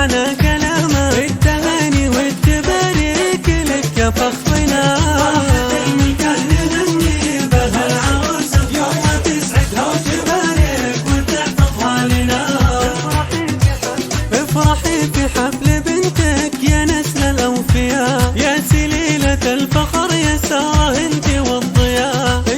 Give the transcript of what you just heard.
معنى كلامه، بالتهاني والتباريك لك يا فخرنا. افرحي في حفل بنتك يا نسل الأوفياء، يا سليلة الفخر يا سارة انت والضياء.